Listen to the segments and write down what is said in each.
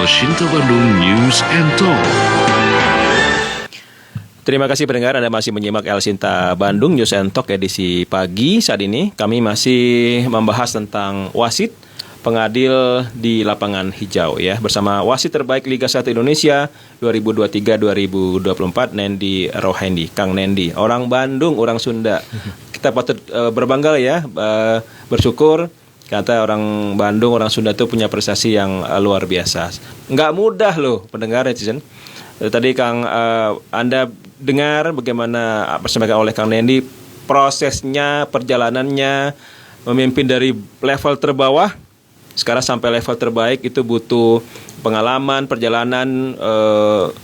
El Shinta Bandung News and Talk. Terima kasih pendengar, Anda masih menyimak El Shinta Bandung News and Talk edisi pagi. Saat ini kami masih membahas tentang wasit pengadil di lapangan hijau ya, bersama wasit terbaik Liga 1 Indonesia 2023-2024 Nendi Rohendi. Kang Nendi, orang Bandung, orang Sunda. Kita patut berbangga ya, bersyukur. Kata orang Bandung, orang Sunda itu punya prestasi yang luar biasa. Nggak mudah loh pendengar netizen. Tadi Kang, Anda dengar bagaimana disampaikan oleh Kang Nendi, prosesnya, perjalanannya, memimpin dari level terbawah, sekarang sampai level terbaik itu butuh pengalaman, perjalanan,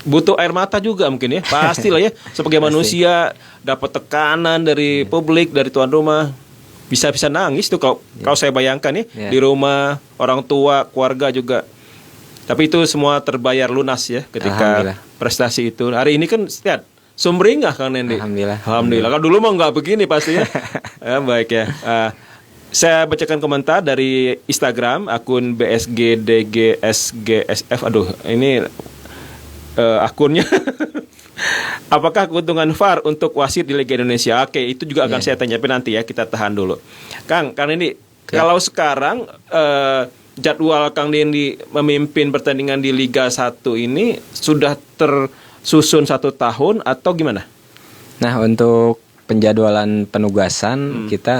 butuh air mata juga mungkin ya. Pastilah ya, sebagai manusia dapat tekanan dari publik, dari tuan rumah. Bisa nangis tuh kalau saya bayangkan ya, di rumah, orang tua, keluarga juga. Tapi itu semua terbayar lunas ya ketika prestasi itu. Hari ini kan lihat sumringah Kang Nendi. Alhamdulillah. Kalau dulu mah nggak begini pasti ya. Ya baik ya. Saya bacakan komentar dari Instagram akun BSGDGSGSF. Aduh, ini akunnya. Apakah keuntungan VAR untuk wasit di Liga Indonesia? Oke, itu juga akan saya tanyakan nanti ya. Kita tahan dulu. Kang ini kalau sekarang jadwal Kang Nendi memimpin pertandingan di Liga 1 ini sudah tersusun 1 tahun atau gimana? Nah, untuk penjadwalan penugasan kita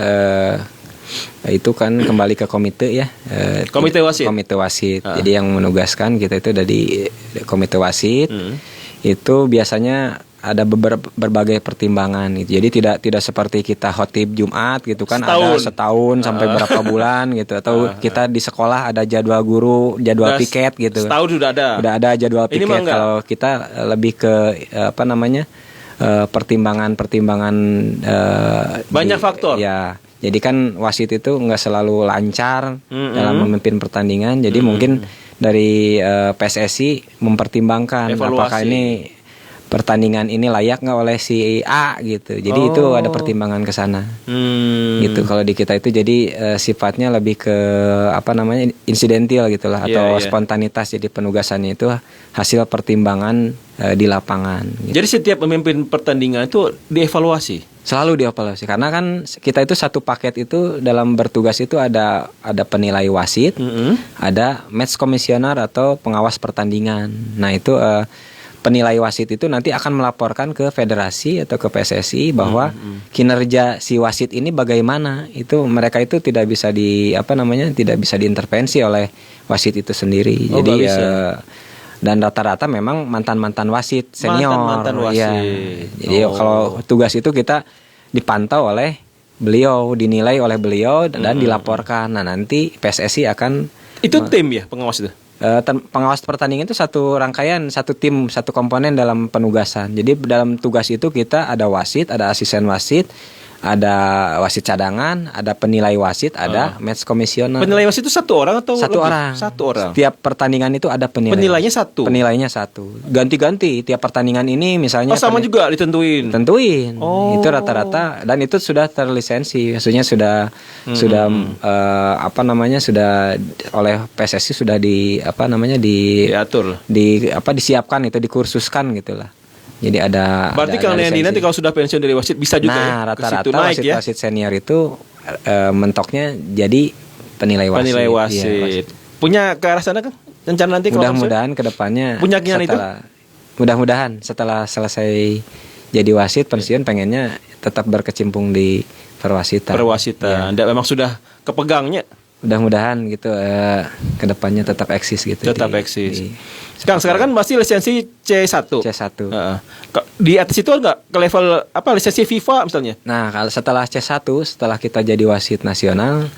itu kan kembali ke komite ya. Komite wasit. Jadi yang menugaskan kita itu dari komite wasit. Itu biasanya ada berbagai pertimbangan gitu. Jadi tidak seperti kita khotib Jumat gitu kan, ada setahun sampai berapa bulan gitu, atau kita di sekolah ada jadwal guru, jadwal piket gitu. Setahun sudah ada jadwal piket. Kalau kita lebih ke pertimbangan banyak faktor. Ya. Jadi kan wasit itu nggak selalu lancar dalam memimpin pertandingan. Jadi mungkin dari PSSI mempertimbangkan apakah ini pertandingan ini layak nggak oleh si A gitu. Jadi itu ada pertimbangan ke sana. Gitu. Kalau di kita itu jadi sifatnya lebih ke insidental gitulah, atau spontanitas. Jadi penugasannya itu hasil pertimbangan di lapangan. Gitu. Jadi setiap memimpin pertandingan itu dievaluasi. Selalu dievaluasi karena kan kita itu satu paket itu dalam bertugas itu ada penilai wasit, ada match commissioner atau pengawas pertandingan. Nah itu penilai wasit itu nanti akan melaporkan ke federasi atau ke PSSI bahwa kinerja si wasit ini bagaimana. Itu mereka itu tidak bisa tidak bisa diintervensi oleh wasit itu sendiri. Jadi dan rata-rata memang mantan wasit senior. Mantan wasit. Ya. Jadi kalau tugas itu kita dipantau oleh beliau, dinilai oleh beliau dan dilaporkan. Nah, nanti PSSI akan tim ya pengawas itu. Pengawas pertandingan itu satu rangkaian, satu tim, satu komponen dalam penugasan. Jadi dalam tugas itu kita ada wasit, ada asisten wasit, ada wasit cadangan, ada penilai wasit, ada match commissioner. Penilai wasit itu satu orang atau satu lebih? orang? Satu orang. Setiap pertandingan itu ada penilai. Penilainya satu. Ganti-ganti tiap pertandingan ini misalnya. Sama juga ditentuin. Itu rata-rata dan itu sudah terlisensi. Maksudnya sudah oleh PSSI sudah diatur. Disiapkan itu, dikursuskan gitulah. Jadi ada. Berarti Kang Nendi nanti kalau sudah pensiun dari wasit bisa juga. Nah, rata-rata wasit senior itu mentoknya jadi penilai wasit. Wasit. Punya ke arah sana kan? Rencana nanti kalau mudah-mudahan ke depannya. Punya keinginan itu? Mudah-mudahan setelah selesai jadi wasit pensiun pengennya tetap berkecimpung di perwasitan. Ya. Memang sudah kepegangnya. Mudah-mudahan gitu ke depannya tetap eksis gitu. Eksis. Sekarang kan masih lisensi C1. Di atas itu enggak ke level lisensi FIFA misalnya? Nah, kalau setelah C1, setelah kita jadi wasit nasional,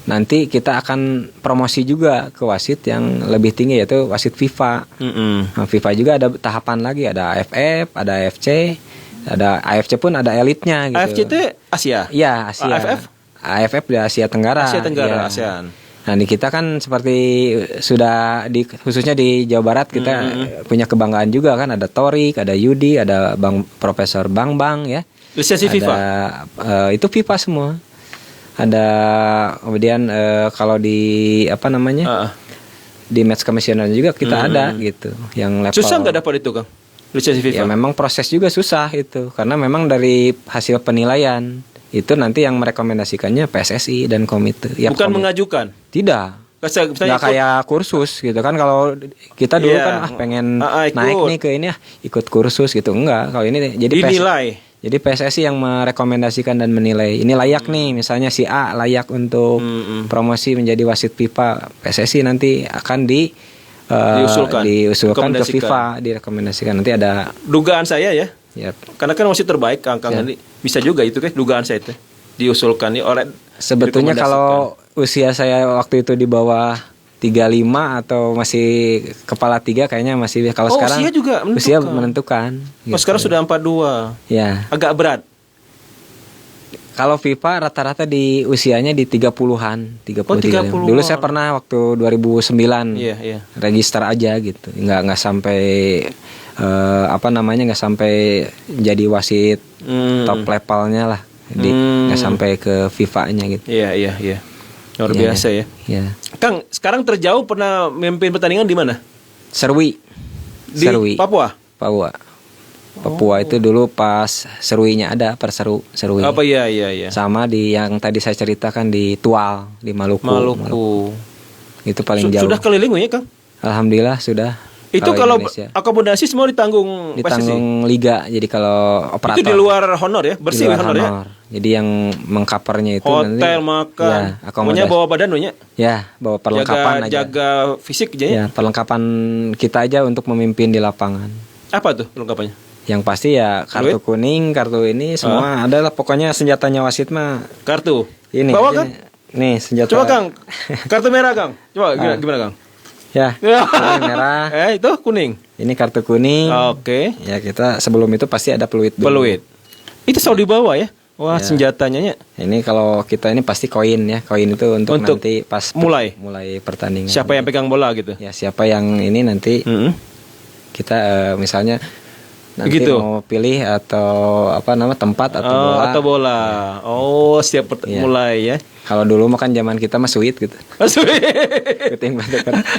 nanti kita akan promosi juga ke wasit yang lebih tinggi, yaitu wasit FIFA. Nah, FIFA juga ada tahapan lagi, ada AFF, ada AFC, ada AFC pun ada elitnya gitu. AFC itu Asia? Iya, Asia. AFF di Asia Tenggara. Ya. ASEAN. Nah, di kita kan seperti sudah khususnya di Jawa Barat kita punya kebanggaan juga kan, ada Torik, ada Yudi, ada Profesor Bang ya. Lisensi FIFA. Itu FIFA semua. Ada kemudian kalau di di match commissioner juga kita ada gitu, yang level. Susah nggak dapat itu, Kang? Lisensi FIFA. Ya memang proses juga susah itu, karena memang dari hasil penilaian itu nanti yang merekomendasikannya PSSI dan komite. Ya, bukan mengajukan. Tidak. Nggak kayak kursus gitu kan. Kalau kita dulu kan pengen naik nih ke ini ikut kursus gitu. Enggak, kalau ini jadi dinilai. Jadi PSSI yang merekomendasikan dan menilai ini layak nih, misalnya si A layak untuk promosi menjadi wasit FIFA. PSSI nanti akan diusulkan ke FIFA, direkomendasikan. Nanti ada dugaan saya ya. Yep. Karena kan wasit terbaik Kang ini bisa juga itu kan dugaan saya itu diusulkan nih oleh. Sebetulnya kalau usia saya waktu itu di bawah 35 atau masih kepala 3 kayaknya masih. Kalau sekarang usia juga menentukan. Usia menentukan gitu. Sekarang sudah 42. Ya. Agak berat. Kalau FIFA rata-rata di usianya di 30-an, 30. Dulu saya pernah waktu 2009 register aja gitu. Enggak sampai nggak sampai jadi wasit top levelnya lah. Nggak sampai ke FIFA-nya gitu. Iya. Luar biasa ya. Iya. Kang, sekarang terjauh pernah memimpin pertandingan di mana? Serwi. Di Papua. Papua itu dulu pas Serwinya ada, Serwi. Apa iya. Sama di yang tadi saya ceritakan di Tual, di Maluku. Itu paling jauh. Sudah keliling ya, Kang? Alhamdulillah sudah. Itu kalau akomodasi semua ditanggung liga. Jadi kalau operator itu di luar honor ya, bersih honor ya. Jadi yang mengcovernya itu hotel, nanti, makan, pokoknya bawa badan nya. Ya, bawa perlengkapan aja. Jaga fisik aja ya. Ya, perlengkapan kita aja untuk memimpin di lapangan. Apa tuh perlengkapannya? Yang pasti ya kartu kuning, kartu ini semua adalah pokoknya senjatanya wasit mah. Kartu. Ini. Bawa Kang? Nih senjata. Coba Kang. Kartu merah Kang. Coba gimana Kang? Ya, kuning merah. Itu kuning. Ini kartu kuning. Oke. Ya kita sebelum itu pasti ada peluit dulu. Peluit. Itu selalu dibawa ya? Wah senjatanya ya. Ini kalau kita ini pasti koin ya. Koin itu untuk nanti pas mulai pertandingan. Siapa yang pegang bola gitu? Ya siapa yang ini nanti kita misalnya nanti gitu. Mau pilih atau tempat atau bola. Atau bola. Ya. Siap mulai ya. Kalau dulu makan zaman kita mah sweet gitu. Sweet.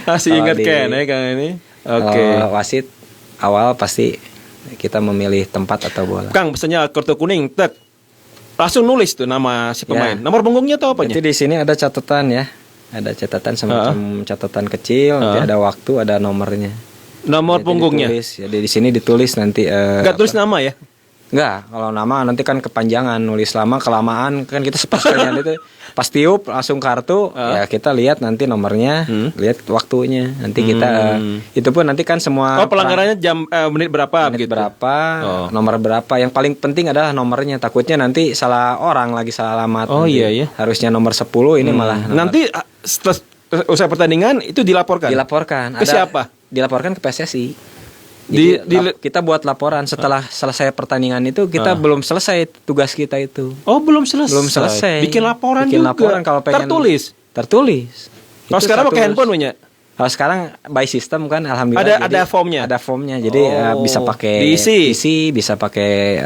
Masih ingat kan ya Kang ini. Oke. Wasit awal pasti kita memilih tempat atau bola. Kang pesannya kartu kuning, langsung nulis tuh nama si pemain. Ya. Nomor punggungnya atau apanya? Jadi di sini ada catatan ya. Ada catatan semacam catatan kecil, nanti ada waktu, ada nomornya. Nomor punggungnya. Jadi di sini ditulis nanti enggak tulis nama ya? Enggak, kalau nama nanti kan kepanjangan, nulis lama kelamaan kan kita sepastinya itu pas tiup langsung kartu ya kita lihat nanti nomornya, lihat waktunya. Nanti kita itu pun nanti kan semua pelanggarannya jam menit berapa menit berapa, nomor berapa. Yang paling penting adalah nomornya. Takutnya nanti salah orang lagi salah alamat. Iya. Harusnya nomor 10 ini malah. Nanti setelah usai pertandingan itu dilaporkan. Ke siapa? Dilaporkan ke PSSI. Kita buat laporan setelah selesai pertandingan itu kita belum selesai tugas kita itu. Belum selesai. Bikin laporan kalau pengen tertulis. Kalau sekarang pakai handphone punya. Kalau sekarang by system kan alhamdulillah. Ada formnya. Ada formnya. Jadi bisa pakai diisi, bisa pakai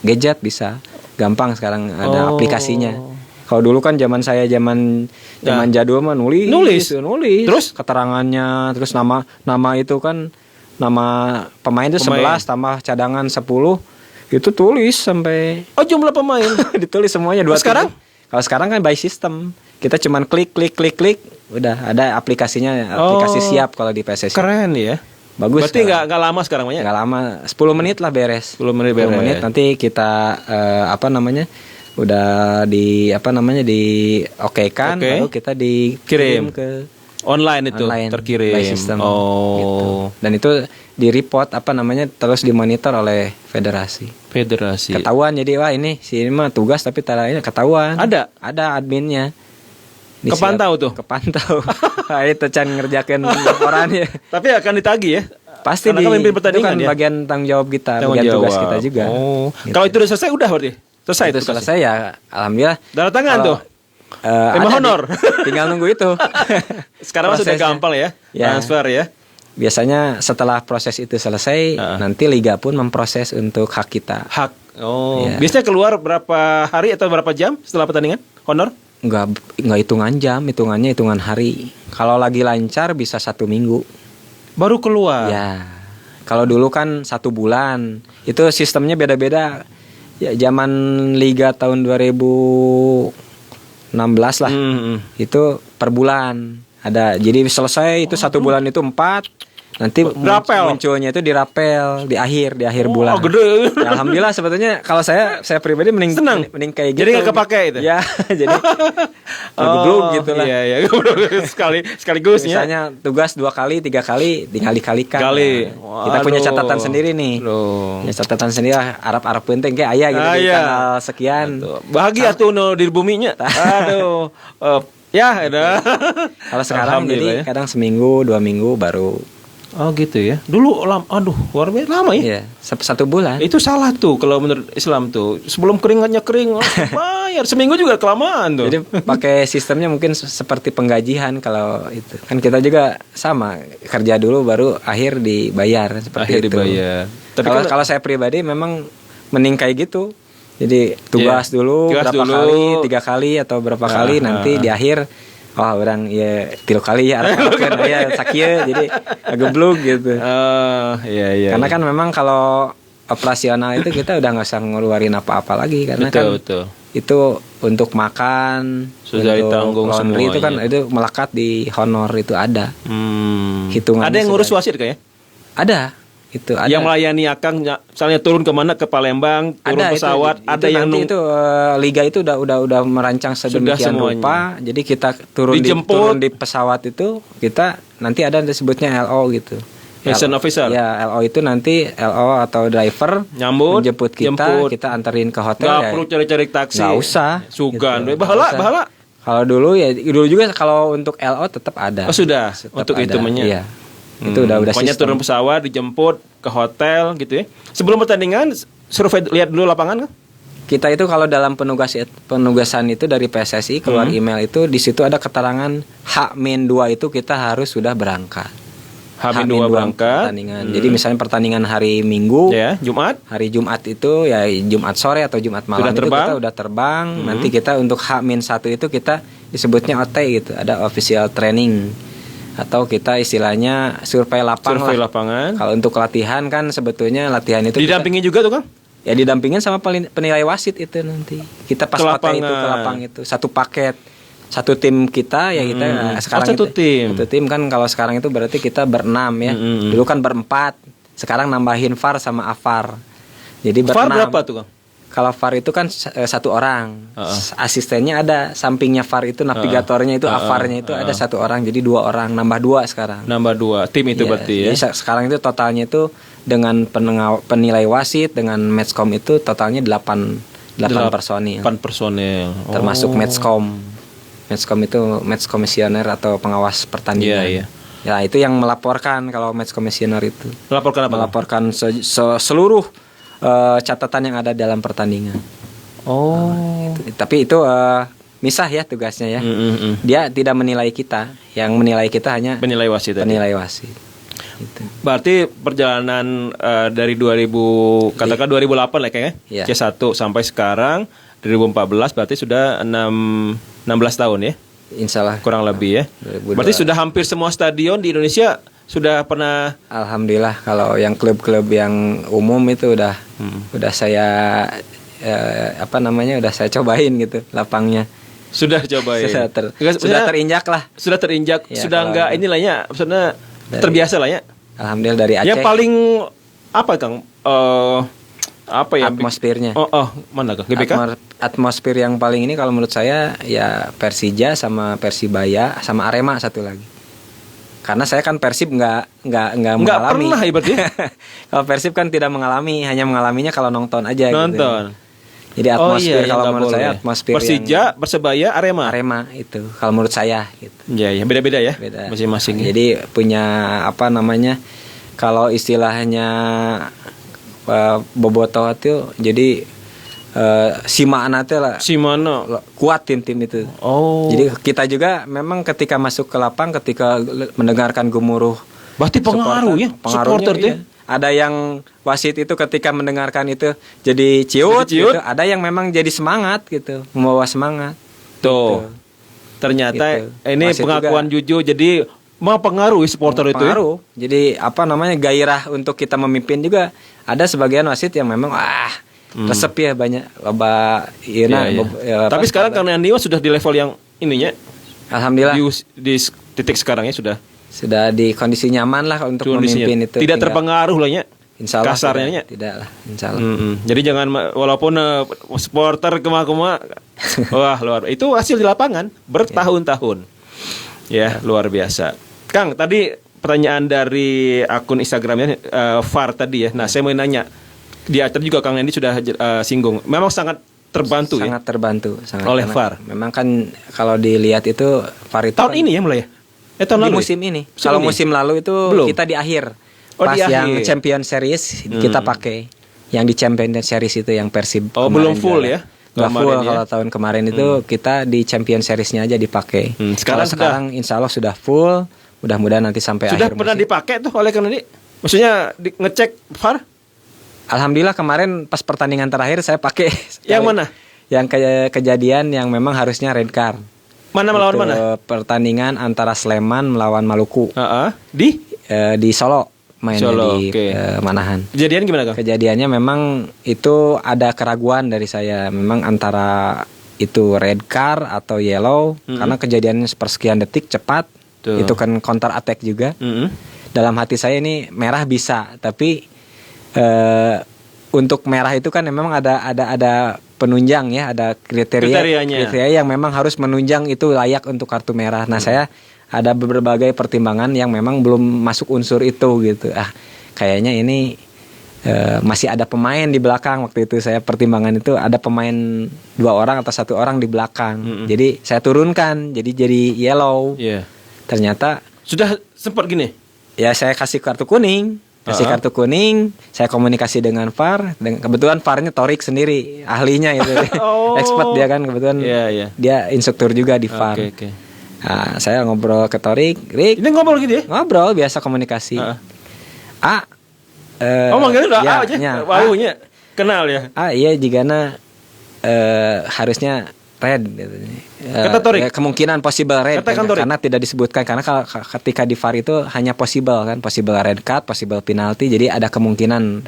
gadget bisa. Gampang sekarang ada aplikasinya. Kalau dulu kan zaman jadul mah nulis. Terus keterangannya, terus nama itu kan nama pemain itu 11 tambah cadangan 10. Itu tulis sampai jumlah pemain ditulis semuanya 2. Kalau sekarang kan by system. Kita cuman klik udah ada aplikasinya, aplikasi siap kalau di PSSI. Keren ya. Bagus. Berarti enggak lama sekarang banyak? Enggak lama, 10 menit lah beres. 10 menit nanti kita udah diokekan lalu kita dikirim ke online itu terkirim by system gitu. Dan itu di report terus dimonitor oleh federasi. Ketahuan jadi ini mah tugas tapi ini ketahuan. Ada adminnya. Kepantau. Itu can ngerjakan orang ya. Tapi akan ditagih ya. Pasti itu kan bagian tanggung jawab kita, bagian tugas kita juga. Gitu. Kalau itu udah selesai udah berarti. Selesai ya, alhamdulillah. Darah tangan tuh. Honor. Tinggal nunggu itu. Sekarang sudah gampang ya, transfer ya. Biasanya setelah proses itu selesai, nanti liga pun memproses untuk hak kita. Biasanya keluar berapa hari atau berapa jam setelah pertandingan? Honor? nggak hitungan jam, hitungannya hitungan hari. Kalau lagi lancar bisa 1 minggu. Baru keluar. Ya, kalau dulu kan 1 bulan. Itu sistemnya beda-beda. Ya, zaman Liga tahun 2016 lah. Itu per bulan. Ada. Jadi selesai itu 1 bulan itu 4. Nanti Rapel. munculnya itu di rapel di akhir bulan. Gede. Ya, alhamdulillah sebetulnya kalau saya pribadi mending Senang. mending kayak gitu. Jadi nggak kepake itu. Ya, jadi geblug gitu lah. Iya, sekaligus ya. Misalnya tugas 2 kali, 3 kali dikali-kalikan. Kali. Nah, kita punya catatan sendiri nih. Punya catatan sendiri Arab penting kayak ayah gitu di tanggal sekian. Bahagia tuh no di buminya. Aduh. Ya, ada. Kalau sekarang jadi kadang seminggu, 2 minggu baru. Oh gitu ya. Dulu luar biasa lama ya. Iya, 1 bulan. Itu salah tuh kalau menurut Islam tuh. Sebelum keringatnya kering, bayar seminggu juga kelamaan tuh. Jadi pakai sistemnya mungkin seperti penggajian kalau itu. Kan kita juga sama, kerja dulu baru akhir dibayar seperti Akhir itu. dibayar. Tapi Kalau saya pribadi memang mending kayak gitu. Jadi tugas dulu berapa kali, 3 kali atau berapa kali nanti di akhir orang ya 3 kali ya kan ya sakia jadi geblug gitu. Iya. Karena kan memang kalau operasional itu kita udah nggak usah ngeluarin apa-apa lagi karena betul. Itu untuk makan sudah untuk ditanggung laundry semua. Itu kan itu melekat di honor itu ada. Hitungannya ada yang ngurus wasit kayak? Ada. Itu ada. Yang melayani akang misalnya turun kemana ke Palembang, turun ada, pesawat, itu ada yang nanti itu liga itu udah merancang sedemikian rupa. Jadi kita turun di pesawat itu kita nanti ada disebutnya LO gitu. Liaison officer. Ya, LO itu nanti LO atau driver menjemput kita anterin ke hotel. Gak perlu cari-cari taksi. Gak usah. Sugan. Gitu. Bahala. Kalau dulu juga kalau untuk LO tetap ada. Oh sudah. Tetap untuk ada. hitungannya. Iya. Itu udah pokoknya sistem. turun pesawat, dijemput ke hotel gitu ya. Sebelum pertandingan survei lihat dulu lapangan kan? Kita itu kalau dalam penugasan itu dari PSSI keluar email itu di situ ada keterangan H-2 itu kita harus sudah berangkat. H-2 berangkat. Pertandingan. Jadi misalnya pertandingan hari Minggu, ya, Jumat. Hari Jumat itu ya Jumat sore atau Jumat malam itu kita udah terbang. Nanti kita untuk H-1 itu kita disebutnya OT gitu, ada official training. Atau kita istilahnya survei lapangan. Kalau untuk latihan kan sebetulnya latihan itu didampingi juga tuh kan? Ya didampingin sama penilai wasit itu nanti. Kita pas OT itu ke lapang itu satu paket. Satu tim kita ya kita sekarang satu tim. Satu tim kan kalau sekarang itu berarti kita ber-6 ya. Dulu kan ber-4. Sekarang nambahin VAR sama AVAR. Jadi VAR berapa tuh, Kang? Kalau VAR itu kan 1 orang. Asistennya ada, sampingnya VAR itu navigatornya itu AVAR-nya itu ada 1 orang. Jadi 2 orang, nambah 2 sekarang. Nambah 2 tim itu berarti ya. Jadi sekarang itu totalnya itu dengan penilai wasit dengan matchcom itu totalnya 8 personil. 8 personil. Termasuk matchcom. Matchcom itu match commissioner atau pengawas pertandingan. Iya. Ya, itu yang melaporkan kalau match commissioner itu. Melaporkan apa? Melaporkan seluruh catatan yang ada dalam pertandingan. Tapi itu misah ya tugasnya ya. Dia tidak menilai kita, yang menilai kita hanya penilai wasit. Gitu. Berarti perjalanan dari 2000 katakan 2008 lah kayaknya. Ya. C1 sampai sekarang 2014 berarti sudah 16 tahun ya. Insyaallah kurang lebih ya. 2002. Berarti sudah hampir semua stadion di Indonesia sudah pernah. Alhamdulillah kalau yang klub-klub yang umum itu udah saya udah saya cobain gitu lapangnya. Sudah cobain. Sudah terinjak lah. Sudah terinjak. Ya, sudah enggak inilah ya, maksudnya terbiasa lah ya. Alhamdulillah dari Aceh. Yang paling apa Kang? Apa ya atmosfernya? Mana Kang? GBK? Atmosfer yang paling ini kalau menurut saya ya Persija sama Persibaya sama Arema satu lagi. Karena saya kan Persib nggak mengalami. Nggak pernah ya berarti. Kalau Persib kan tidak mengalami, hanya mengalaminya kalau nonton aja. Nonton. Gitu. Jadi atmosfer kalau menurut saya atmosfer Persija, Persebaya, Arema. Arema itu kalau menurut saya gitu. Iya, beda-beda ya. Beda. Masing-masing. Jadi punya kalau istilahnya bobotoh itu jadi simana teh lah. Simana kuat tim-tim itu. Jadi kita juga memang ketika masuk ke lapang ketika mendengarkan gemuruh berarti pengaruh ya supporter tuh. Ada yang wasit itu ketika mendengarkan itu jadi ciut. Gitu. Ada yang memang jadi semangat gitu, membawa semangat. Tuh. Ternyata Gitu. ini Wasit pengakuan jujur jadi mempengaruhi supporter itu ya. Pengaruh. Jadi apa namanya gairah untuk kita memimpin juga. Ada sebagian wasit yang memang resep ya banyak loba Iya, iya. Tapi sekarang karena Andi sudah di level yang ininya alhamdulillah di titik sekarang ya sudah di kondisi nyaman lah untuk kondisinya. memimpin itu. Tidak Tinggal- terpengaruh lah ya. Insya Allah Kasarnya tidak lah, insya Allah. Jadi jangan walaupun supporter kema-kema wah luar itu hasil di lapangan bertahun-tahun. Ya, luar biasa. Kang, tadi pertanyaan dari akun Instagramnya VAR tadi ya. Nah, saya mau nanya. Di atas juga Kang Andi sudah singgung. Memang sangat terbantu Sangat terbantu sangat oleh karena VAR. Memang kan kalau dilihat itu VAR itu Tahun kan ini ya mulai ya? Tahun di lalu. musim ini. Musim Kalau ini? musim lalu itu Belum. kita di akhir. Oh, Pas di yang akhir. Champion Series kita pakai. Yang di Champion Series itu yang Persib. Oh, kemarin belum full juara. ya? Nggak Kemarin full ya? kalau tahun kemarin itu kita di Champion Series-nya aja dipakai. Sekarang Kalau sekarang insya Allah sudah full. Mudah-mudahan nanti sampai Sudah akhir pernah musim. dipakai tuh oleh Kang Andi? Maksudnya ngecek VAR? Alhamdulillah kemarin pas pertandingan terakhir saya pakai. Yang mana? Yang kejadian yang memang harusnya red card. Mana melawan Itu mana? Pertandingan antara Sleman melawan Maluku di Solo main Solo, di oke. Manahan. Kejadian gimana Kang? Kejadiannya memang itu ada keraguan dari saya, memang antara itu red card atau yellow karena kejadiannya sepersekian detik cepat. Tuh. Itu kan counter attack juga. Dalam hati saya ini merah bisa, tapi untuk merah itu kan memang ada penunjang ya, ada kriteria yang memang harus menunjang itu layak untuk kartu merah. Nah, saya ada berbagai pertimbangan yang memang belum masuk unsur itu gitu. Kayaknya ini masih ada pemain di belakang. Waktu itu saya pertimbangan itu ada pemain 2 orang atau 1 orang di belakang. Jadi saya turunkan jadi yellow. Ternyata Sudah sempat gini. ya saya kasih kartu kuning. Kartu kuning, saya komunikasi dengan VAR. Kebetulan VAR-nya Torik sendiri, ahlinya itu. Expert dia kan, kebetulan dia instruktur juga di VAR. Oke. Nah, saya ngobrol ke Torik, Rik. Ini ngobrol gitu ya? Ngobrol biasa komunikasi. Manggilnya udah ya, aja. nya, Waunya kenal ya. Iya jigana harusnya red gitu. Kata Torik? Kemungkinan possible red Katakan Torik. karena tidak disebutkan karena kalau ketika di VAR itu hanya possible kan, possible red card, possible penalti, jadi ada kemungkinan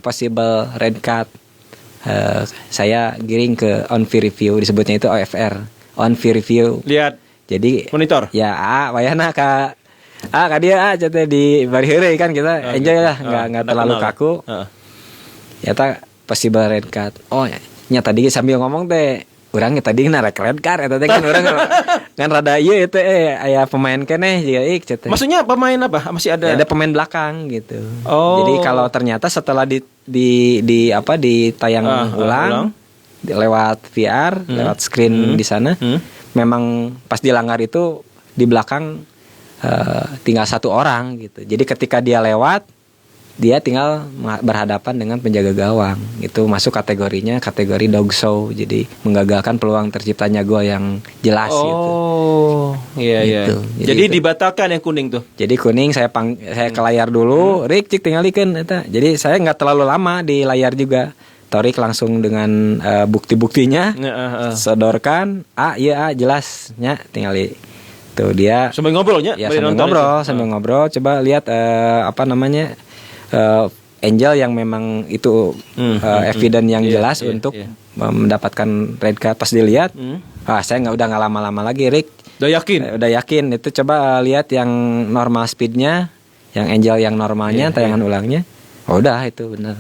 possible red card. Saya giring ke on view review, disebutnya itu OFR, on view review. Lihat Jadi monitor. Ya wayana ka dia cete di bari heureuy kan kita enjoy lah, enggak terlalu kaku. Ya possible red card. Oh nya tadi sambil ngomong teh urang tadi red card eta teh kan urang kan rada ieu teh aya pemain keneh jiga cete. Maksudnya pemain apa? Masih ada? Ya, ada pemain belakang gitu. Oh. Jadi kalau ternyata setelah ditayang ulang lewat VR, lewat screen di sana, memang pas dilanggar itu di belakang tinggal 1 orang gitu. Jadi ketika dia lewat, dia tinggal berhadapan dengan penjaga gawang. Itu masuk kategorinya kategori dog show. Jadi menggagalkan peluang terciptanya gol yang jelas gitu. Oh, iya. Gitu. Jadi itu. dibatalkan yang kuning tuh. Jadi kuning saya ke layar dulu, Rik cik tinggalikeun eta. Jadi saya nggak terlalu lama di layar juga. Torik langsung dengan bukti-buktinya sodorkan. Iya jelasnya tinggali. Tuh dia sambil ngobrolnya. Ya sambil ngobrol. Coba lihat Angel yang memang itu evidence yang jelas untuk mendapatkan red card. Pas dilihat, saya udah nggak lama-lama lagi, Rick. Udah yakin. Itu coba lihat yang normal speednya, yang Angel yang normalnya, tayangan ulangnya. Udah itu benar.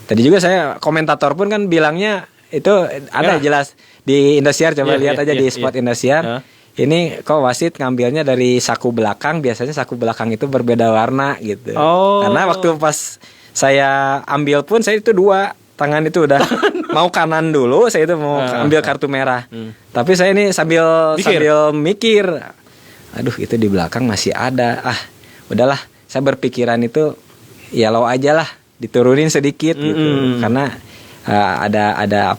Tadi juga saya komentator pun kan bilangnya itu ada jelas di Indosiar. Coba lihat aja di spot Indosiar. Ini kok wasit ngambilnya dari saku belakang. Biasanya saku belakang itu berbeda warna gitu. Karena waktu pas saya ambil pun saya itu 2 tangan itu udah mau kanan dulu. Saya itu mau ambil kartu merah. Tapi saya ini sambil mikir. Aduh itu di belakang masih ada. Udahlah. Saya berpikiran itu yellow aja lah. Diturunin sedikit gitu. Karena ada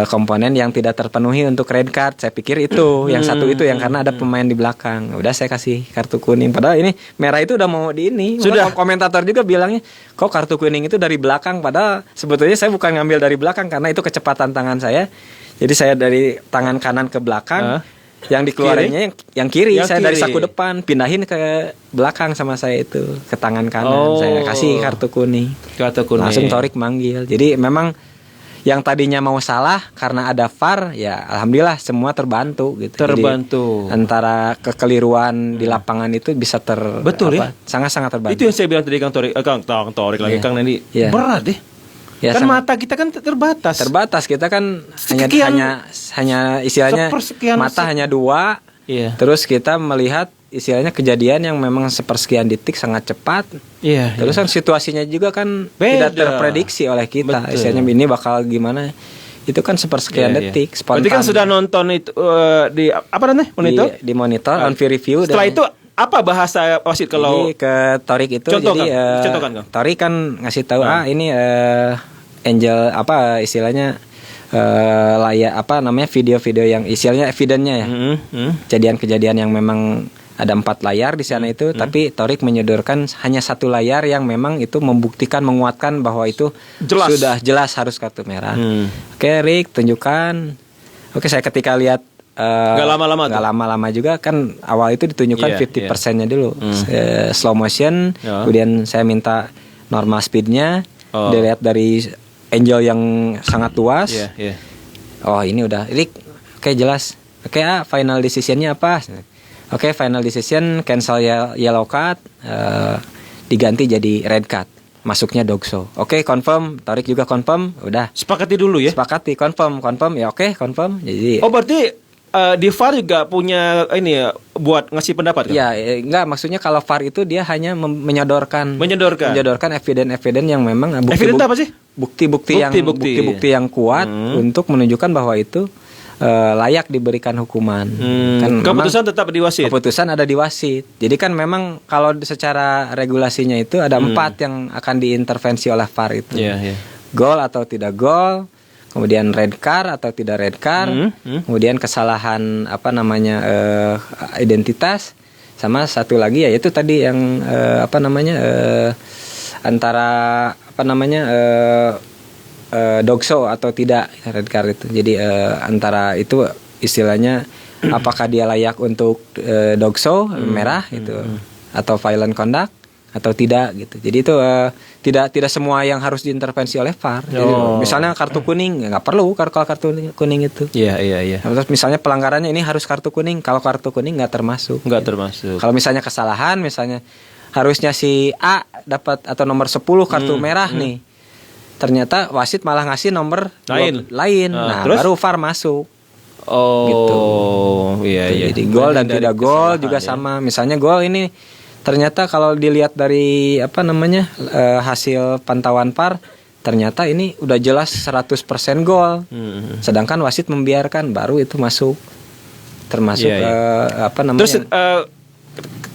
komponen yang tidak terpenuhi untuk red card. Saya pikir itu yang satu itu yang karena ada pemain di belakang. Udah saya kasih kartu kuning. Padahal ini merah itu udah mau di ini. Sudah komentator juga bilangnya kok kartu kuning itu dari belakang. Padahal sebetulnya saya bukan ngambil dari belakang karena itu kecepatan tangan saya. Jadi saya dari tangan kanan ke belakang, yang dikeluarinnya yang kiri. Yang saya dari kiri. saku depan pindahin ke belakang sama saya itu ke tangan kanan. Saya kasih kartu kuning. Kartu kuning. Langsung Torik manggil. Jadi memang yang tadinya mau salah karena ada VAR, ya alhamdulillah semua terbantu gitu. Terbantu. Jadi, antara kekeliruan di lapangan itu bisa Betul ya? sangat-sangat terbantu. Itu yang saya bilang tadi Kang Torik, Kang Torik lagi Iya. Kang Nendi. Iya. Berat deh. Ya, Kan sangat- mata kita kan terbatas. terbatas, kita kan Sekian- hanya istilahnya sepersekian mata hanya 2. Iya. Terus kita melihat istilahnya kejadian yang memang sepersekian detik sangat cepat. Iya. Terus kan situasinya juga kan Beda. tidak terprediksi oleh kita. Betul. Istilahnya ini bakal gimana? Itu kan sepersekian Iya, iya. detik. Berarti kan sudah nonton itu di apa namanya? Monitor? di monitor on review. Setelah dan- itu apa bahasa wasit kalau jadi ke Torik itu Contoh, jadi Kang. Contoh, Kang. Torik kan ngasih tahu ini Angel apa istilahnya layak apa namanya video-video yang istilahnya evidence-nya ya. Kejadian-kejadian yang memang ada 4 layar di sana itu, tapi Torik menyodorkan hanya 1 layar yang memang itu membuktikan menguatkan bahwa itu Jelas. sudah jelas harus kartu merah. Oke, Rick tunjukkan. Oke, saya ketika lihat Nggak lama-lama tuh? nggak lama-lama juga kan awal itu Iya, ditunjukkan 50%-nya dulu. Slow motion, Ya. kemudian saya minta normal speed-nya, dilihat dari Angel yang sangat luas. Iya, iya. Oh, ini udah Rick, oke jelas. Oke, final decision-nya apa? Oke, final decision cancel yellow card, diganti jadi red card. Masuknya Dogso. Oke, confirm. Torik juga confirm. Udah. Sepakati dulu ya. Sepakati confirm ya oke, confirm. Jadi Oh, berarti di VAR juga punya ini ya buat ngasih pendapat kan? ya enggak, maksudnya kalau VAR itu dia hanya menyodorkan evidence yang memang Evidence apa sih? bukti-bukti yang kuat untuk menunjukkan bahwa itu layak diberikan hukuman. Kan Keputusan memang tetap di wasit. keputusan ada di wasit. Jadi kan memang kalau secara regulasinya itu ada 4 yang akan diintervensi oleh VAR itu. Iya, iya. Gol atau tidak gol, kemudian red card atau tidak red card, kemudian kesalahan apa namanya identitas, sama satu lagi ya itu tadi yang antara apa namanya Dogso atau tidak red card itu. Jadi antara itu istilahnya apakah dia layak untuk Dogso merah gitu atau violent conduct atau tidak gitu. Jadi itu tidak semua yang harus diintervensi oleh VAR. Jadi, misalnya kartu kuning nggak perlu kartu kuning itu. Iya, iya, iya. Terus misalnya pelanggarannya ini harus kartu kuning. Kalau kartu kuning nggak termasuk. Enggak termasuk. Kalau misalnya kesalahan, misalnya harusnya si A dapat atau nomor 10 kartu merah nih. Ternyata wasit malah ngasih nomor lain. Nah, terus? baru VAR masuk. Oh, Gitu. Iya, iya. Jadi gol dan Dari tidak gol kesalahan, juga ya. sama. Misalnya gol ini ternyata kalau dilihat dari apa namanya hasil pantauan VAR, ternyata ini udah jelas 100% gol. Sedangkan wasit membiarkan, baru itu masuk. Termasuk Iya, apa namanya? Terus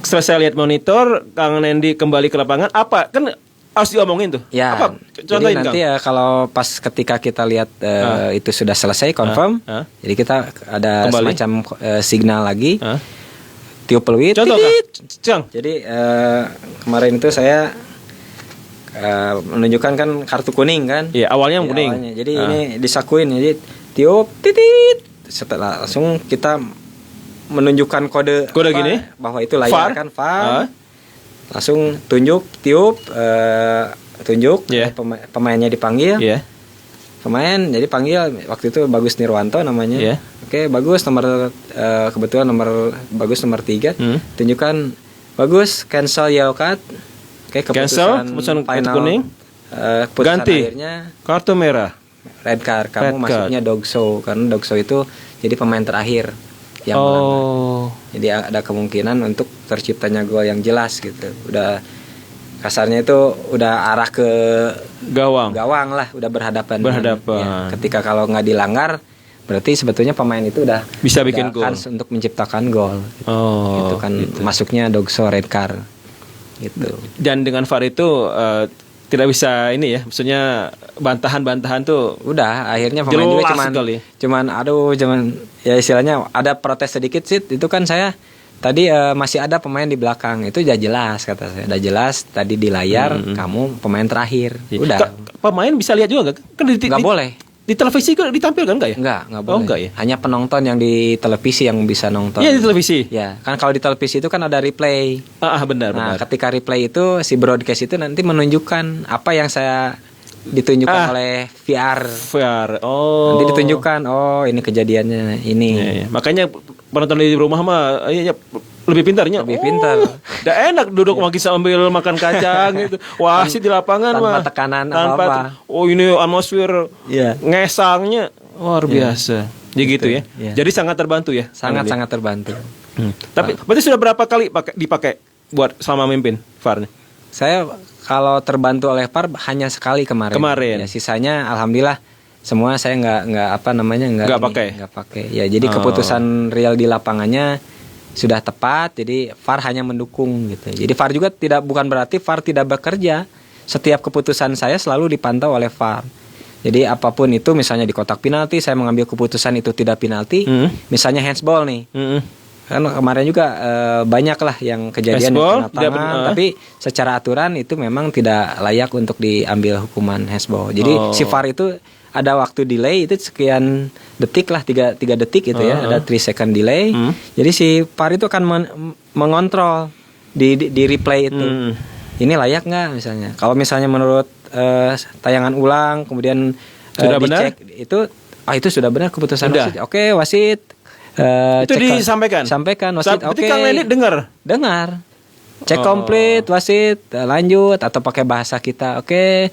setelah saya lihat monitor, Kang Nendi kembali ke lapangan, apa kan harus diomongin tuh? Ya, Apa? jadi Contohin, nanti Kang. ya kalau pas ketika kita lihat itu sudah selesai confirm, jadi kita ada Kembali. semacam signal lagi, Hah? tiup peluit. Contoh, Kang. Jadi kemarin itu saya menunjukkan kan kartu kuning kan? Iya, awalnya Iya, kuning. awalnya. Jadi ini disakuin, jadi tiup titit. Setelah langsung kita menunjukkan kode gini? bahwa itu layak VAR. kan VAR. Langsung tunjuk, tiup, tunjuk, Yeah. pemainnya dipanggil. Iya. Pemain jadi panggil waktu itu Bagus Nirwanto namanya. Yeah. Oke, Bagus nomor kebetulan Bagus nomor 3. Tunjukkan Bagus cancel yellow card. Oke, Cancel, keputusan kartu kuning. Keputusan Ganti. akhirnya Kartu merah. red card. Red Kamu masuknya Dogso karena Dogso itu jadi pemain terakhir yang melanggar. Jadi ada kemungkinan untuk terciptanya gol yang jelas gitu. Udah kasarnya itu udah arah ke Gawang. lah, udah berhadapan. Berhadapan. Ya, ketika kalau nggak dilanggar, berarti sebetulnya pemain itu udah Bisa bikin udah gol. kans untuk menciptakan gol. Oh. Gitu kan masuknya Dogso red card. Gitu. Dan dengan VAR itu tidak bisa ini ya, maksudnya bantahan-bantahan tuh Udah akhirnya pemain juga jelas sekali. cuman ya istilahnya ada protes sedikit sih, itu kan saya tadi masih ada pemain di belakang, itu udah jelas kata saya, udah jelas tadi di layar kamu pemain terakhir. Udah Pemain bisa lihat juga nggak? Kan nggak boleh di televisi kan ditampilkan nggak ya? Enggak Oh, boleh. enggak ya? Hanya penonton yang di televisi yang bisa nonton. Iya di televisi. Ya, kan kalau di televisi itu kan ada replay. Benar Nah, benar. ketika replay itu si broadcast itu nanti menunjukkan apa yang saya ditunjukkan oleh VR. VR. Oh. Nanti ditunjukkan, oh ini kejadiannya ini. Iya, iya. Makanya penonton di rumah mah lebih pintarnya. Lebih pintar. Udah enak duduk lagi sambil makan kacang gitu. Wasit di lapangan Tanpa mah tekanan apa-apa. Oh ini atmosfer Iya. ngesangnya luar biasa. Jadi gitu ya. Iya. Jadi sangat terbantu ya. Sangat-sangat terbantu. Tapi berarti sudah berapa kali dipakai buat selama mimpin VAR-nya? Saya kalau terbantu oleh VAR hanya sekali kemarin. Kemarin. Ya, sisanya alhamdulillah semua saya nggak Nggak pakai. Ya jadi keputusan real di lapangannya sudah tepat. Jadi VAR hanya mendukung gitu. Jadi VAR juga bukan berarti VAR tidak bekerja. Setiap keputusan saya selalu dipantau oleh VAR. Jadi apapun itu, misalnya di kotak penalti saya mengambil keputusan itu tidak penalti. Misalnya handsball nih. Kan kemarin juga banyak lah yang kejadian Handsball, yang kena tangan, tapi secara aturan itu memang tidak layak untuk diambil hukuman handsball. Jadi si VAR itu ada waktu delay itu sekian detik lah, 3 detik gitu ya, ada 3 second delay. Jadi si VAR itu akan mengontrol di replay itu. Ini layak nggak misalnya? Kalau misalnya menurut tayangan ulang kemudian sudah dicek benar? Itu sudah benar keputusan Sudah. wasit. Oke, wasit itu disampaikan. Sampaikan wasit. Berarti Oke. Kang Lendi dengar. Cek komplit wasit, lanjut atau pakai bahasa kita. Oke.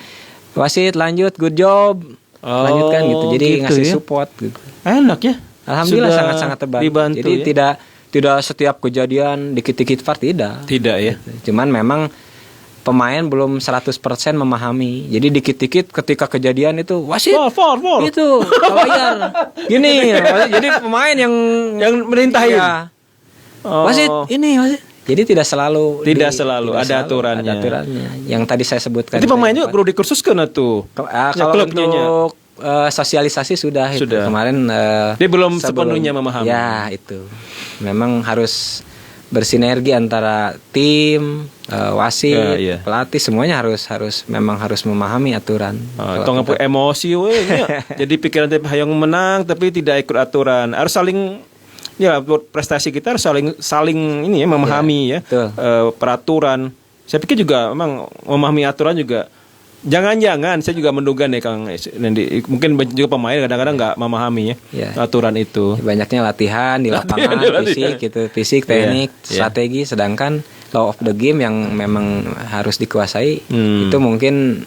Wasit lanjut, good job. Lanjutkan gitu. Jadi gitu ngasih ya. support gitu. Enak ya. Alhamdulillah Sudah sangat-sangat terbantu. dibantu Jadi ya? tidak setiap kejadian dikit-dikit VAR tidak. Tidak ya. Cuman memang pemain belum 100% memahami. Jadi dikit-dikit ketika kejadian itu wasit VAR. itu layar. Gini, jadi pemain yang merintahin. ya, Oh. wasit. Jadi tidak selalu ada aturannya. Ada aturannya. Yang tadi saya sebutkan. Jadi pemain juga perlu dikursuskan tuh. Kalau klubnya untuk sosialisasi sudah. Itu. Sudah. Kemarin dia belum sepenuhnya memahami. Ya, itu. Memang harus bersinergi antara tim, wasit, pelatih, semuanya harus memahami aturan. Tong emosi we nya. Jadi pikiran teh hayang menang tapi tidak ikut aturan. Harus saling buat prestasi kita harus saling ini ya memahami peraturan. Saya pikir juga memang memahami aturan juga. Jangan saya juga menduga nih Kang Nendi, mungkin juga pemain kadang-kadang nggak memahami aturan itu. Banyaknya latihan di lapangan, fisik, teknik, strategi. Sedangkan law of the game yang memang harus dikuasai itu mungkin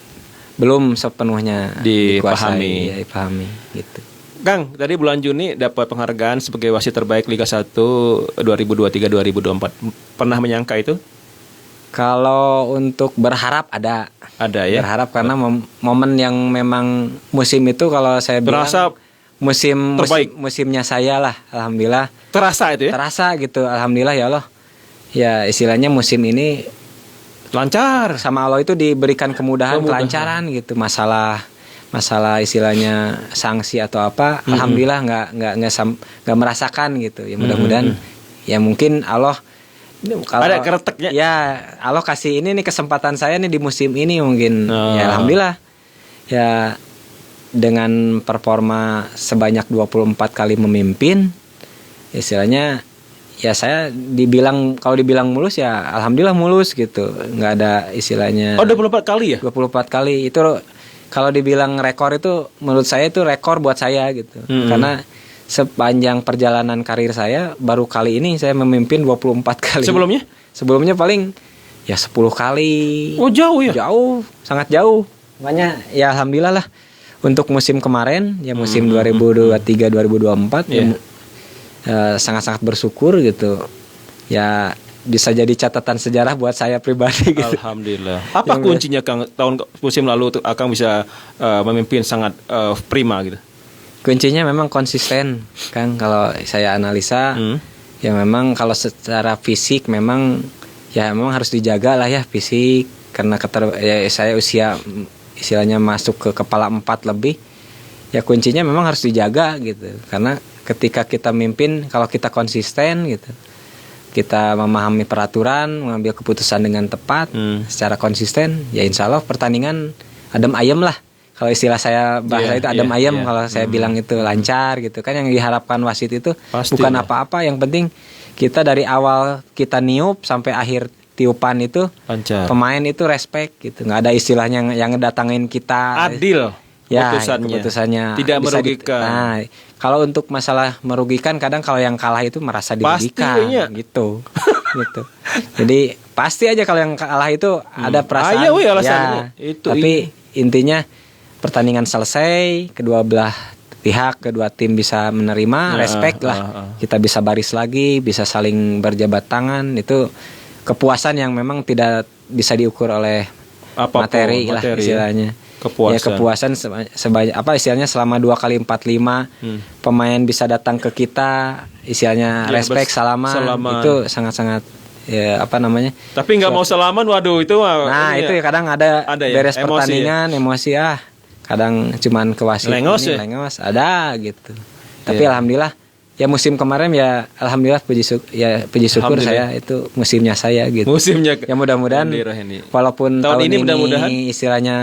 belum sepenuhnya dipahami gitu. Kang, tadi bulan Juni dapat penghargaan sebagai wasit terbaik Liga 1 2023-2024. Pernah menyangka itu? Kalau untuk berharap ada ya. Berharap karena momen yang memang musim itu kalau saya bilang berasa musimnya saya lah, alhamdulillah. Terasa itu ya? Terasa gitu, alhamdulillah ya Allah. Ya istilahnya musim ini lancar. Sama Allah itu diberikan kelancaran gitu. Masalah istilahnya sanksi atau apa, alhamdulillah nggak merasakan gitu. Ya mudah-mudahan ya mungkin Allah kalau ada kereteknya. Ya Allah kasih ini nih kesempatan saya nih di musim ini mungkin. Ya alhamdulillah. Ya dengan performa sebanyak 24 kali memimpin, istilahnya ya saya kalau dibilang mulus ya alhamdulillah mulus gitu. Nggak ada istilahnya. 24 kali ya? 24 kali itu kalau dibilang rekor itu menurut saya itu rekor buat saya gitu. Karena sepanjang perjalanan karir saya baru kali ini saya memimpin 24 kali. Sebelumnya paling ya 10 kali. Oh, jauh ya? Jauh, sangat jauh. Makanya ya alhamdulillah lah untuk musim kemarin ya musim 2023-2024 sangat-sangat bersyukur gitu. Ya bisa jadi catatan sejarah buat saya pribadi gitu. Alhamdulillah. Apa kuncinya Kang musim lalu untuk Kang bisa memimpin sangat prima gitu? Kuncinya memang konsisten, Kang. Kalau saya analisa, ya memang kalau secara fisik memang harus dijaga lah ya fisik karena saya usia istilahnya masuk ke kepala 4 lebih. Ya kuncinya memang harus dijaga gitu. Karena ketika kita mimpin, kalau kita konsisten gitu, kita memahami peraturan, mengambil keputusan dengan tepat, secara konsisten, ya insya Allah pertandingan adem ayem lah. Kalau istilah saya bahasa Iya, itu adem iya, ayem, iya. kalau saya bilang itu lancar gitu kan. Yang diharapkan wasit itu Pasti bukan lah. apa-apa, yang penting kita dari awal kita niup sampai akhir tiupan itu Lancar. pemain itu respect gitu. Nggak ada istilahnya yang datangin kita. Adil Ya, keputusannya. keputusannya Tidak bisa merugikan. nah, kalau untuk masalah merugikan, kadang kalau yang kalah itu merasa dirugikan Pastinya. gitu. Gitu. Jadi pasti aja kalau yang kalah itu ada perasaan. Iya, weh, alasannya. Itu tapi intinya pertandingan selesai, kedua belah pihak, kedua tim bisa menerima, respect lah. Kita bisa baris lagi, bisa saling berjabat tangan, itu kepuasan yang memang tidak bisa diukur oleh Apapun, materi lah materi, istilahnya. Kepuasan. Ya kepuasan sebanyak apa istilahnya selama 2x45 pemain bisa datang ke kita, istilahnya Ya, respect, salaman. Itu sangat-sangat ya apa namanya? Tapi nggak mau salaman, waduh itu mah. Nah, ini itu ya kadang ada ya, beres emosi pertandingan, emosi kadang cuman ke wasit Lengos ya? lengos ada gitu. Tapi alhamdulillah ya musim kemarin ya alhamdulillah puji syukur Alhamdulillah. saya itu musimnya saya gitu. Musimnya. Ya mudah-mudahan Alhamdulillah ini. walaupun Tahun tahun ini ini mudah-mudahan istilahnya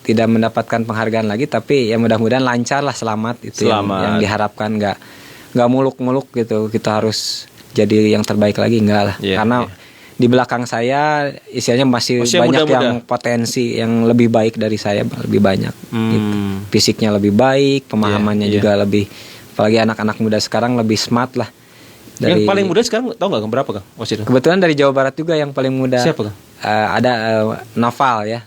tidak mendapatkan penghargaan lagi, tapi ya mudah-mudahan lancar lah, selamat itu yang diharapkan, nggak muluk-muluk gitu. Kita harus jadi yang terbaik lagi, enggak lah. Iya, Karena di belakang saya istilahnya masih Maksudnya banyak muda-muda. yang potensi yang lebih baik dari saya, lebih banyak gitu. Fisiknya lebih baik, pemahamannya Iya, juga lebih, apalagi anak-anak muda sekarang lebih smart lah. Yang paling muda sekarang tahu nggak berapa Kang wasitnya? Kebetulan dari Jawa Barat juga yang paling muda. Siapa, Kang? Ada Noval ya.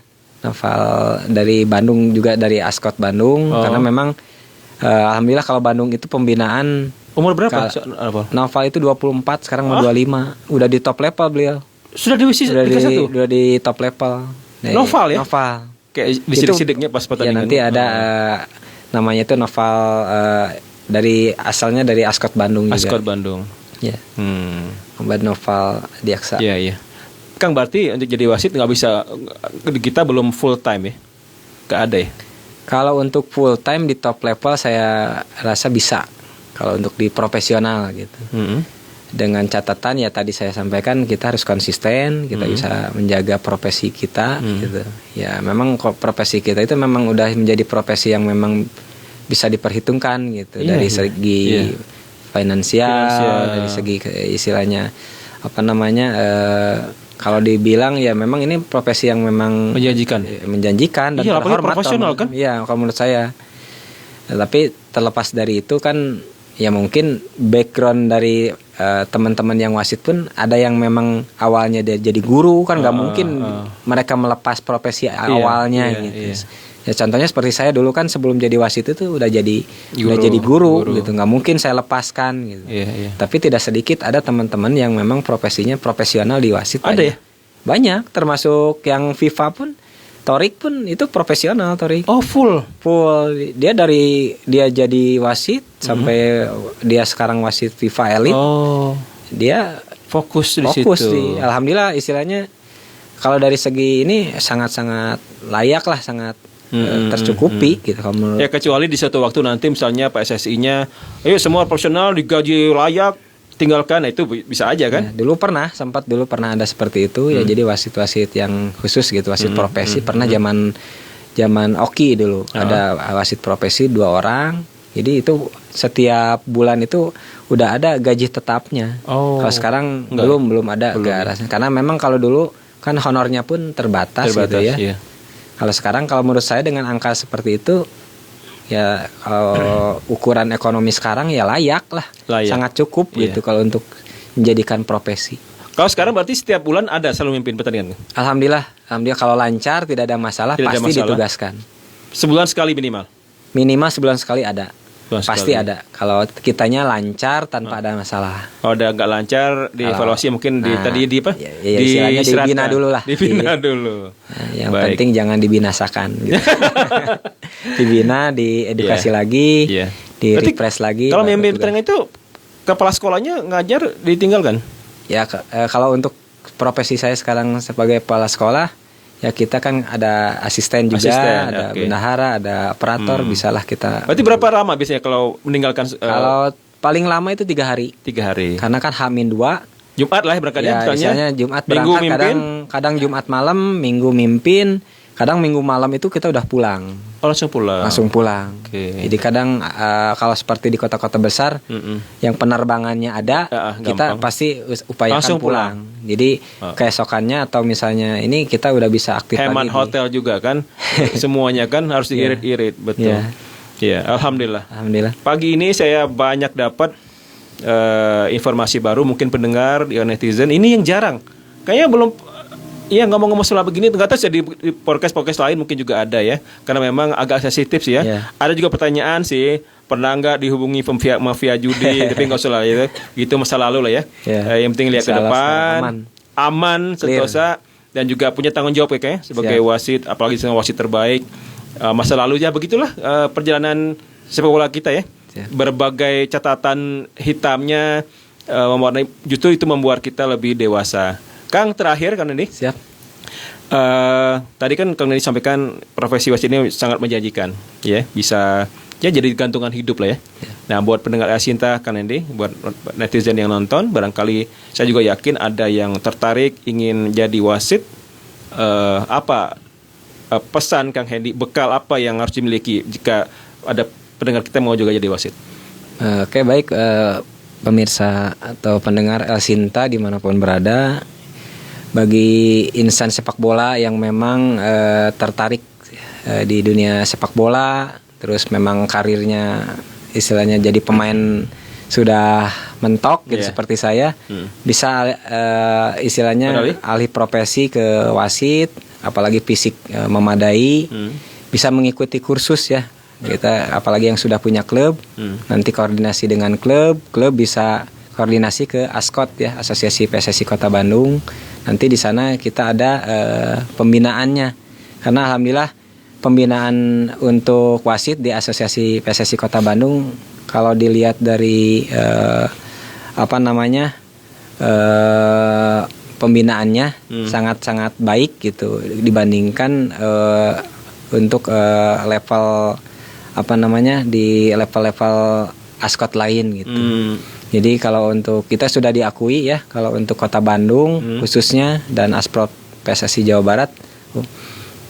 Noval dari Bandung juga, dari Ascot Bandung. Karena memang alhamdulillah kalau Bandung itu pembinaan. Umur berapa? Noval itu 24, sekarang mau 25. Udah di top level beliau. Sudah di Udah di top level. Noval ya? Noval. Kayak disidik-sidiknya pas Ya pertandingan. nanti ada namanya itu Noval, dari asalnya dari Ascot Bandung juga. Ascot Bandung. Ya. Mbak Noval Diaksa. Iya, iya. Kang, berarti untuk jadi wasit nggak bisa, kita belum full time ya? Nggak ada ya? Kalau untuk full time di top level saya rasa bisa. Kalau untuk di profesional gitu. Dengan catatan ya tadi saya sampaikan, kita harus konsisten, kita bisa menjaga profesi kita gitu. Ya memang profesi kita itu memang udah menjadi profesi yang memang bisa diperhitungkan gitu, dari segi finansial, dari segi istilahnya apa namanya, kalau dibilang ya memang ini profesi yang memang menjanjikan dan terhormat, profesional kan? Iya, kalau menurut saya. Tapi terlepas dari itu kan ya mungkin background dari teman-teman yang wasit pun ada yang memang awalnya dia jadi guru kan, nggak mungkin mereka melepas profesi awalnya gitu. Ya contohnya seperti saya dulu kan sebelum jadi wasit itu udah jadi guru gitu, nggak mungkin saya lepaskan gitu. Tapi tidak sedikit ada teman-teman yang memang profesinya profesional di wasit. Ada ya? Banyak, termasuk yang FIFA pun, Torik pun itu profesional, Torik. Oh, full. Dia dari dia jadi wasit sampai dia sekarang wasit FIFA Elite. Oh. Dia fokus di situ. Alhamdulillah istilahnya kalau dari segi ini sangat-sangat layak lah, sangat tercukupi gitu kalau menurut. Ya kecuali di suatu waktu nanti misalnya PSSI-nya, ayo semua profesional digaji layak, tinggalkan, nah itu bisa aja kan? Ya, sempat dulu pernah ada seperti itu ya, jadi wasit-wasit yang khusus gitu, wasit profesi pernah zaman Oki dulu ada wasit profesi 2 orang. Jadi itu setiap bulan itu udah ada gaji tetapnya. Kalau sekarang belum ada karena memang kalau dulu kan honornya pun terbatas gitu ya. Iya. Kalau sekarang kalau menurut saya dengan angka seperti itu ya ukuran ekonomi sekarang ya layak lah. Sangat cukup gitu kalau untuk menjadikan profesi. Kalau sekarang berarti setiap bulan ada selalu mimpin pertandingan? Alhamdulillah kalau lancar tidak ada masalah, pasti ditugaskan. Sebulan sekali minimal? Minimal sebulan sekali ada. Pasti ada. Kalau kitanya lancar tanpa ada masalah. Kalau udah nggak lancar, dievaluasi mungkin tadi di apa? Ya, istilahnya dibina dulu lah. Dibina dulu. Nah, yang penting jangan dibinasakan. Gitu. Dibina, diedukasi lagi, di refresh lagi. Kalau mimpin pertandingan itu kepala sekolahnya ngajar ditinggalkan? Ya kalau untuk profesi saya sekarang sebagai kepala sekolah, ya kita kan ada asisten juga, ada bendahara, ada operator, bisalah kita. Berarti berapa lama biasanya kalau meninggalkan? Kalau paling lama itu 3 hari. 3 hari. Karena kan H-2. Jumat lah berangkatnya. Ya, misalnya Jumat berangkat, kadang Jumat malam, Minggu mimpin, kadang minggu malam itu kita udah pulang. Oh, langsung pulang. Langsung pulang. Oke. Jadi kadang kalau seperti di kota-kota besar yang penerbangannya ada, kita gampang. pasti upayakan Langsung pulang. Jadi keesokannya atau misalnya ini kita udah bisa aktif Hemat lagi. hotel juga kan. Semuanya kan harus diirit-irit, betul. Iya. Iya, alhamdulillah. Alhamdulillah. Pagi ini saya banyak dapat informasi baru, mungkin pendengar di netizen ini yang jarang. Kayaknya belum. Iya, ngomong-ngomong soal begini, nggak tahu di podcast lain mungkin juga ada ya, karena memang agak sensitif sih ya. Yeah. Ada juga pertanyaan sih, pernah nggak dihubungi mafia judi, tapi nggak usah lah ya, gitu masa lalu lah ya. Yeah. Yang penting lihat ke Salah, depan, aman, sentosa, dan juga punya tanggung jawab ya kayak sebagai wasit, apalagi dengan wasit terbaik. Masa lalu ya begitulah perjalanan sepak bola kita ya. Siap. Berbagai catatan hitamnya mewarnai, justru itu membuat kita lebih dewasa. Kang, terakhir kan ini. Siap. Tadi kan Kang Nedi sampaikan profesi wasit ini sangat menjanjikan, ya bisa ya jadi gantungan hidup lah ya. Nah, buat pendengar Asinta Kang Nedi, buat netizen yang nonton, barangkali saya juga yakin ada yang tertarik ingin jadi wasit. Apa pesan Kang Hendy, bekal apa yang harus dimiliki jika ada pendengar kita mau juga jadi wasit? Oke, baik pemirsa atau pendengar Asinta dimanapun berada. Bagi insan sepak bola yang memang tertarik di dunia sepak bola, terus memang karirnya istilahnya jadi pemain sudah mentok gitu seperti saya, bisa istilahnya alih profesi ke wasit, apalagi fisik memadai, bisa mengikuti kursus ya. Kita apalagi yang sudah punya klub, nanti koordinasi dengan klub bisa koordinasi ke ASKOT ya, Asosiasi PSSI Kota Bandung. Nanti di sana kita ada pembinaannya. Karena alhamdulillah pembinaan untuk wasit di Asosiasi PSSI Kota Bandung kalau dilihat dari pembinaannya sangat-sangat baik gitu dibandingkan untuk level di level-level ASKOT lain gitu. Jadi kalau untuk kita sudah diakui ya, kalau untuk Kota Bandung khususnya dan Asprov PSSI Jawa Barat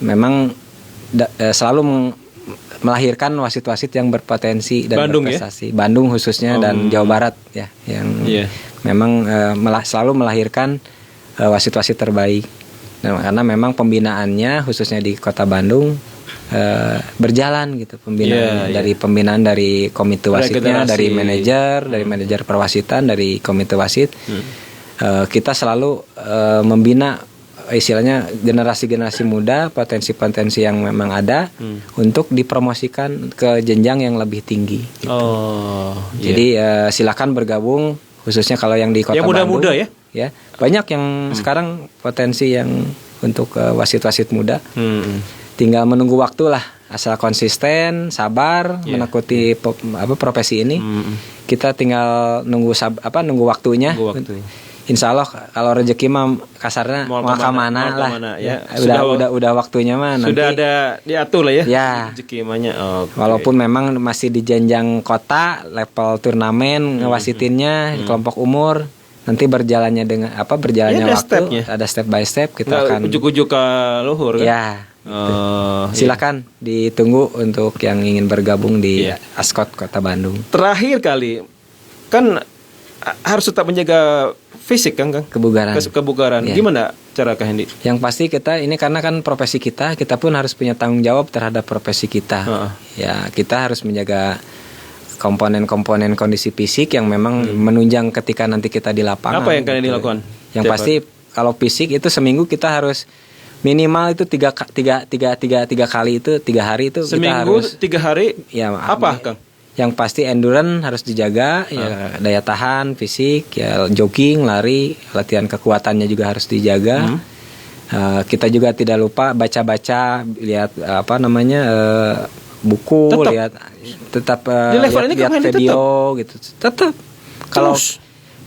memang selalu melahirkan wasit-wasit yang berpotensi dan Bandung, berprestasi. Ya? Bandung khususnya dan Jawa Barat ya, yang memang selalu melahirkan wasit-wasit terbaik. Nah, karena memang pembinaannya khususnya di Kota Bandung berjalan gitu, pembinaan dari komite wasitnya, dari manajer perwasitan, dari komite wasit. Kita selalu membina istilahnya generasi muda, potensi yang memang ada untuk dipromosikan ke jenjang yang lebih tinggi gitu. Jadi silakan bergabung, khususnya kalau yang di Kota yang Bandung muda-muda ya. Banyak yang sekarang potensi yang untuk wasit-wasit muda. Tinggal menunggu waktu lah, asal konsisten, sabar, menekuti profesi ini. Kita tinggal nunggu waktunya. Insya Allah kalau rezeki mah kasarnya mau kemana lah. Ya. Udah waktunya mah nanti. Sudah ada diatur lah ya. Rezeki mahnya. Walaupun memang masih di jenjang kota, level turnamen ngewasitinnya di kelompok umur. Nanti berjalannya waktu, stepnya. Ada step by step kita akan ujuk-ujuk ke luhur kan. Ya. Silakan ditunggu untuk yang ingin bergabung di ASKOT Kota Bandung. Terakhir kali kan harus tetap menjaga fisik kan Kang? Kebugaran. Ya. Gimana cara Kang Hendy? Yang pasti kita ini karena kan profesi kita pun harus punya tanggung jawab terhadap profesi kita. Ya, kita harus menjaga komponen-komponen kondisi fisik yang memang menunjang ketika nanti kita di lapangan. Apa yang kalian dilakukan? Yang pasti kalau fisik itu seminggu kita harus minimal itu tiga kali itu 3 hari itu seminggu kita harus 3 hari. Ya, apa Kang? Yang pasti endurance harus dijaga, ya daya tahan fisik, ya jogging, lari, latihan kekuatannya juga harus dijaga. Kita juga tidak lupa baca-baca, lihat buku, tetap lihat video gitu. Tetap kalau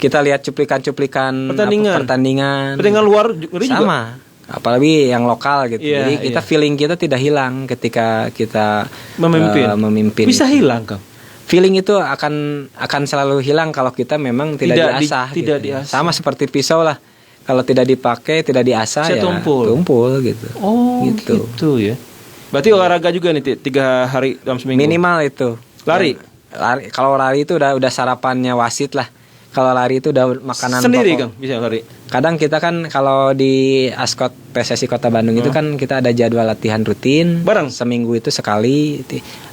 kita lihat cuplikan pertandingan luar sama. Apalagi yang lokal gitu. Jadi kita feeling kita tidak hilang ketika kita memimpin. Bisa hilang Kang. Feeling itu akan selalu hilang kalau kita memang tidak diasah. Tidak diasah. Sama seperti pisau lah. Kalau tidak dipakai, tidak diasah Saya ya tumpul gitu. Oh, Gitu. gitu ya. Berarti olahraga juga nih 3 hari dalam seminggu. Minimal itu. Lari? Lari. Kalau lari itu udah sarapannya wasit lah. Kalau lari itu udah makanan Sendiri, pokok. Kang, bisa lari. Kadang kita kan kalau di Askot PSSI Kota Bandung itu kan kita ada jadwal latihan rutin. Bareng? Seminggu itu sekali.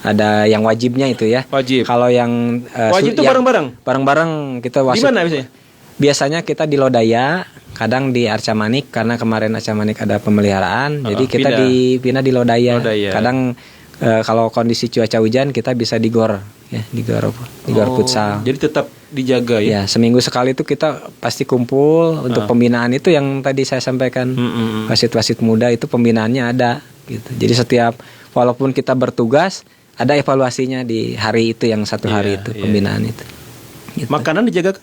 Ada yang wajibnya itu ya. Wajib. Kalau yang Wajib tuh yang bareng-bareng? Bareng-bareng kita Di wasit. mana biasanya? Biasanya kita di Lodaya, kadang di Arca Manik karena kemarin Arca Manik ada pemeliharaan. Jadi kita pindah di Lodaya. Kadang kalau kondisi cuaca hujan kita bisa di GOR ya, di GOR futsal. Jadi tetap dijaga ya. Ya, seminggu sekali itu kita pasti kumpul untuk pembinaan itu yang tadi saya sampaikan. Wasit-wasit muda itu pembinaannya ada gitu. Jadi setiap walaupun kita bertugas ada evaluasinya di hari itu yang satu hari itu pembinaan itu. Gitu. Makanan dijaga?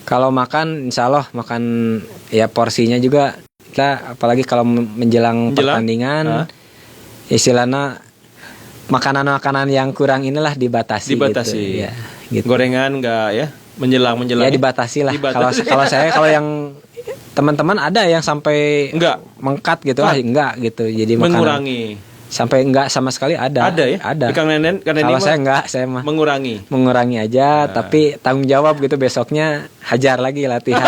Kalau makan insya Allah makan ya porsinya juga kita apalagi kalau menjelang pertandingan istilahnya makanan-makanan yang kurang inilah dibatasi. Gitu. Ya, gitu. Gorengan enggak ya? Menjelang Ya dibatasi lah. Kalau saya kalau yang teman-teman ada yang sampai enggak mengkat gitu enggak gitu. Jadi mengurangi. Sampai enggak sama sekali ada. Ada ya? Ada. Kang Nenen kalau saya enggak, saya mah mengurangi aja, tapi tanggung jawab gitu besoknya hajar lagi latihan.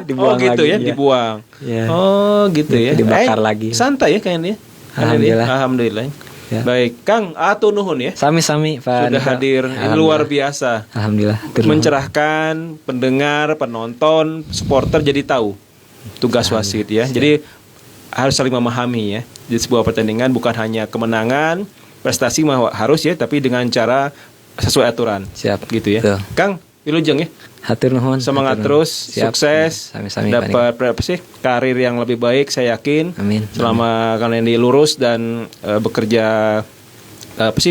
Dibuang gitu lagi, ya, dibuang. Ya. Oh, gitu ya. Dibakar lagi. Santai ya kayaknya. Alhamdulillah. Ya. Baik, Kang, atur nuhun ya. Sami-sami Pak. Sudah hadir, ini luar biasa. Alhamdulillah. Mencerahkan pendengar, penonton, supporter jadi tahu tugas wasit ya. Jadi harus saling memahami ya. Di sebuah pertandingan bukan hanya kemenangan, prestasi harus ya, tapi dengan cara sesuai aturan. Siap. Gitu ya. Betul. Kang, wilujeng ya. Hatur nuhun. Semangat terus, siap. sukses, Sami-sami, dapat karir yang lebih baik, saya yakin. Amin. Selama kalian lurus dan bekerja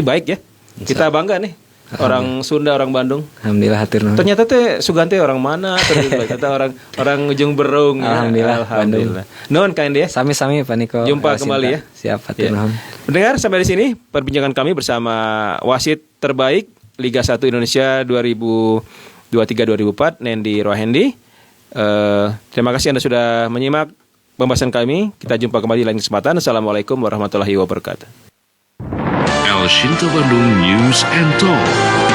baik ya. Kita bangga nih. Orang Sunda, orang Bandung. Alhamdulillah hatur nuhun. Ternyata Sugante orang mana? Ternyata orang Ujung Berung. Alhamdulillah. Alhamdulillah. Nuhun kain dia. Sami-sami Pak Niko. Jumpa kembali ya. Siap, hatur nuhun. Mendengar sampai di sini perbincangan kami bersama wasit terbaik Liga 1 Indonesia 2023-2024 Nendi Rohendi. Terima kasih Anda sudah menyimak pembahasan kami. Kita jumpa kembali lain kesempatan. Assalamualaikum warahmatullahi wabarakatuh. El Shinta Bandung News and Talk.